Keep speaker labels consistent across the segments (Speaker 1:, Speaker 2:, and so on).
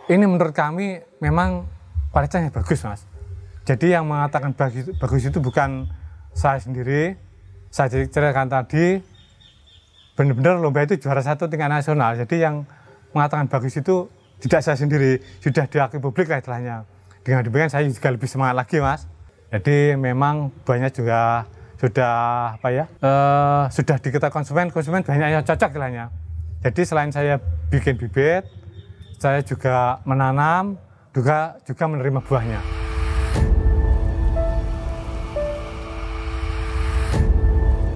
Speaker 1: Ini menurut kami memang kualitasnya bagus, Mas. Jadi yang mengatakan bagus itu bukan saya sendiri. Saya ceritakan tadi, benar-benar lomba itu juara 1 tingkat nasional. Jadi yang mengatakan bagus itu tidak saya sendiri, sudah diakui publik lah istilahnya. Dengan demikian saya juga lebih semangat lagi, Mas. Jadi memang banyak juga sudah sudah diketahui konsumen banyak yang cocok istilahnya. Jadi selain saya bikin bibit, saya juga menanam, juga menerima buahnya.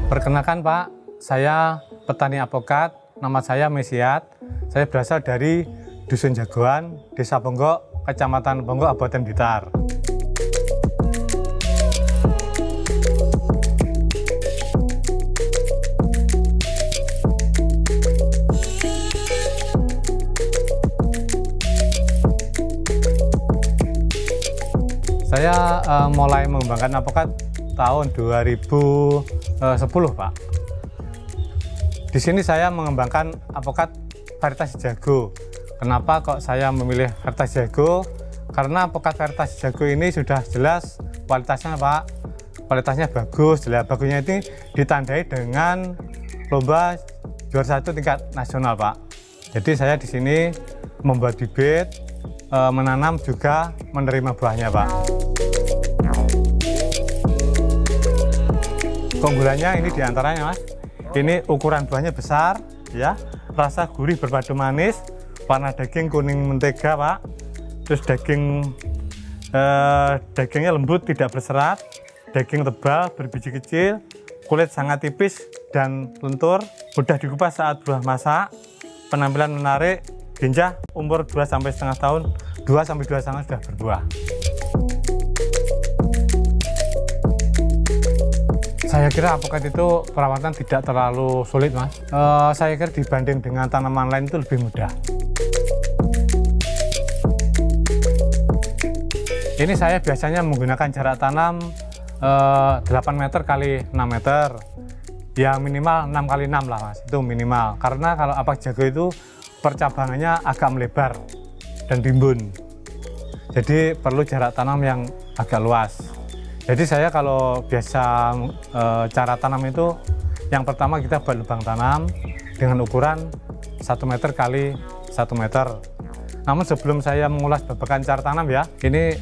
Speaker 1: Perkenalkan Pak, saya petani apokat, nama saya Mesiat. Saya berasal dari Dusun Jagoan, Desa Ponggok, Kecamatan Ponggok, Kabupaten Blitar. Saya mulai mengembangkan apokat tahun 2010, Pak. Di sini saya mengembangkan apokat varietas jago. Kenapa kok saya memilih varietas jago? Karena apokat varietas jago ini sudah jelas kualitasnya, Pak. Kualitasnya bagus, jelas bagusnya ini ditandai dengan lomba juara 1 tingkat nasional, Pak. Jadi saya di sini membuat bibit, menanam juga menerima buahnya, Pak. Keunggulannya ini diantaranya, Mas. Ini ukuran buahnya besar, ya. Rasa gurih berpadu manis, warna daging kuning mentega, Pak. Terus dagingnya lembut, tidak berserat, daging tebal, berbiji kecil, kulit sangat tipis dan lentur, mudah dikupas saat buah masak, penampilan menarik, ginjah, umur 2,5 tahun, 2-2,5 sudah berbuah. Saya kira apokat itu perawatan tidak terlalu sulit, Mas. Saya kira dibanding dengan tanaman lain itu lebih mudah. Ini saya biasanya menggunakan jarak tanam 8 meter kali 6 meter. Ya minimal 6 kali 6 lah, Mas. Itu minimal. Karena kalau apokat jago itu percabangannya agak melebar dan rimbun. Jadi perlu jarak tanam yang agak luas. Jadi saya kalau biasa cara tanam itu, yang pertama kita buat lubang tanam dengan ukuran 1 meter kali 1 meter. Namun sebelum saya mengulas babakan cara tanam ya, ini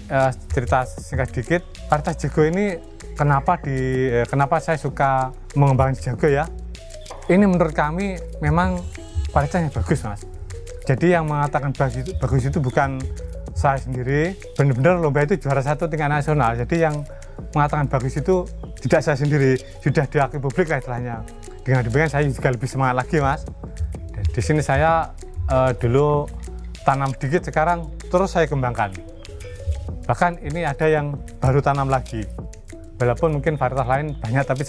Speaker 1: cerita singkat dikit. Varietas jago ini kenapa saya suka mengembangkan jago ya? Ini menurut kami memang kualitasnya bagus, Mas. Jadi yang mengatakan bagus itu bukan saya sendiri, benar-benar lomba itu juara 1 tingkat nasional. Jadi yang mengatakan bagus itu tidak saya sendiri, sudah diakui publik lah istilahnya. Dengan demikian saya juga lebih semangat lagi, Mas. Di sini saya dulu tanam sedikit, sekarang terus saya kembangkan. Bahkan ini ada yang baru tanam lagi. Walaupun mungkin varietas lain banyak, tapi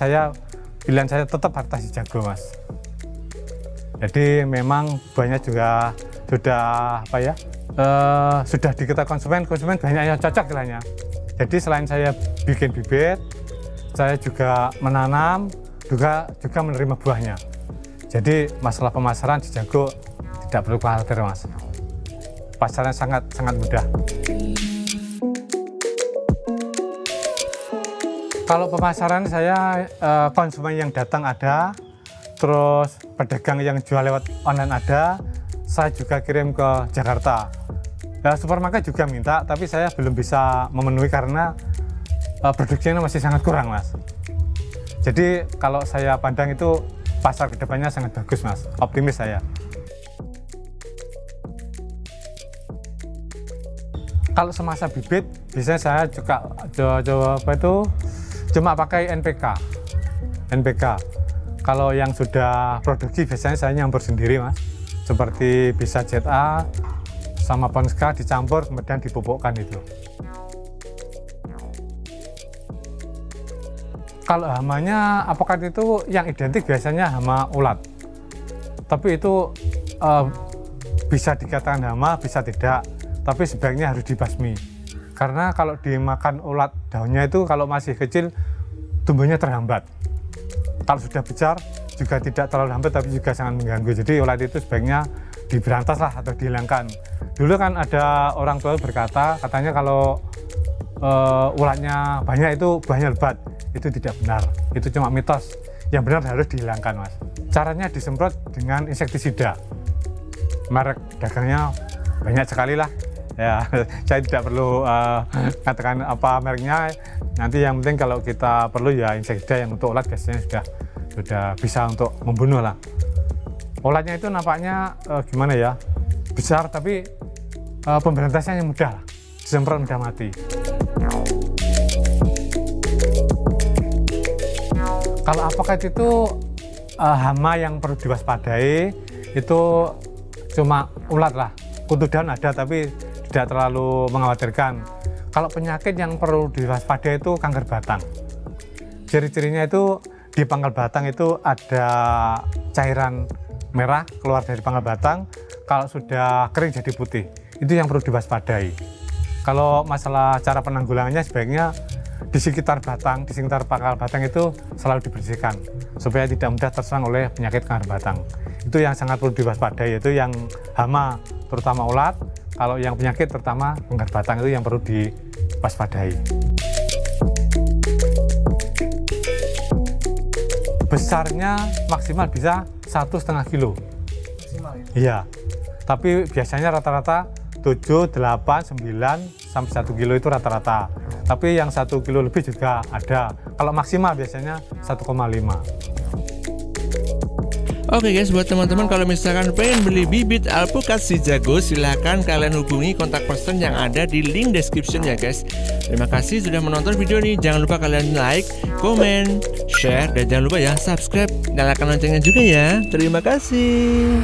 Speaker 1: pilihan saya tetap varietas jago, Mas. Jadi memang banyak juga sudah diketahui konsumen banyak yang cocok istilahnya. Jadi selain saya bikin bibit, saya juga menanam, juga menerima buahnya. Jadi masalah pemasaran di jago tidak perlu khawatir, Mas. Pasarnya sangat mudah. Kalau pemasaran saya konsumen yang datang ada, terus pedagang yang jual lewat online ada, saya juga kirim ke Jakarta. Supermarket juga minta, tapi saya belum bisa memenuhi karena produksinya masih sangat kurang, Mas. Jadi kalau saya pandang itu pasar kedepannya sangat bagus, Mas. Optimis saya. Kalau semasa bibit, biasanya saya juga cuma pakai NPK. Kalau yang sudah produksi biasanya saya nyampur sendiri, Mas. Seperti bisa ZA sama Ponska dicampur kemudian dipupukkan itu. Kalau hamanya apokat itu yang identik biasanya hama ulat. Tapi itu bisa dikatakan hama, bisa tidak. Tapi sebaiknya harus dibasmi. Karena kalau dimakan ulat daunnya itu kalau masih kecil tumbuhnya terhambat. Kalau sudah besar juga tidak terlalu hambat tapi juga sangat mengganggu. Jadi ulat itu sebaiknya diberantas lah atau dihilangkan. Dulu kan ada orang tua berkata, katanya kalau ulatnya banyak itu buahnya lebat. Itu tidak benar, itu cuma mitos. Yang benar harus dihilangkan, Mas. Caranya disemprot dengan insektisida. Merek dagangnya banyak sekali lah. Ya, saya tidak perlu katakan apa mereknya. Nanti yang penting kalau kita perlu ya insektisida yang untuk ulat biasanya sudah bisa untuk membunuh lah. Ulatnya itu nampaknya gimana ya? Besar tapi pemberantasannya mudah, disemprot mudah mati. Kalau apokat itu hama yang perlu diwaspadai itu cuma ulat lah. Kutu daun ada tapi tidak terlalu mengkhawatirkan. Kalau penyakit yang perlu diwaspadai itu kanker batang. Ciri-cirinya itu di pangkal batang itu ada cairan merah keluar dari pangkal batang. Kalau sudah kering jadi putih, itu yang perlu diwaspadai. Kalau masalah cara penanggulangannya sebaiknya di sekitar batang, di sekitar pangkal batang itu selalu dibersihkan supaya tidak mudah terserang oleh penyakit kanker batang. Itu yang sangat perlu diwaspadai, yaitu yang hama terutama ulat. Kalau yang penyakit terutama kanker batang itu yang perlu diwaspadai. Besarnya maksimal bisa 1,5 kilo. Iya, tapi biasanya rata-rata 7, 8, 9 sampai 1 kilo itu rata-rata. Tapi yang 1 kilo lebih juga ada. Kalau maksimal biasanya 1,5.
Speaker 2: Oke guys, buat teman-teman kalau misalkan pengen beli bibit alpukat si jago, silahkan kalian hubungi kontak person yang ada di link description ya guys. Terima kasih sudah menonton video ini. Jangan lupa kalian like, komen, share, dan jangan lupa ya subscribe, nyalakan loncengnya juga ya. Terima kasih.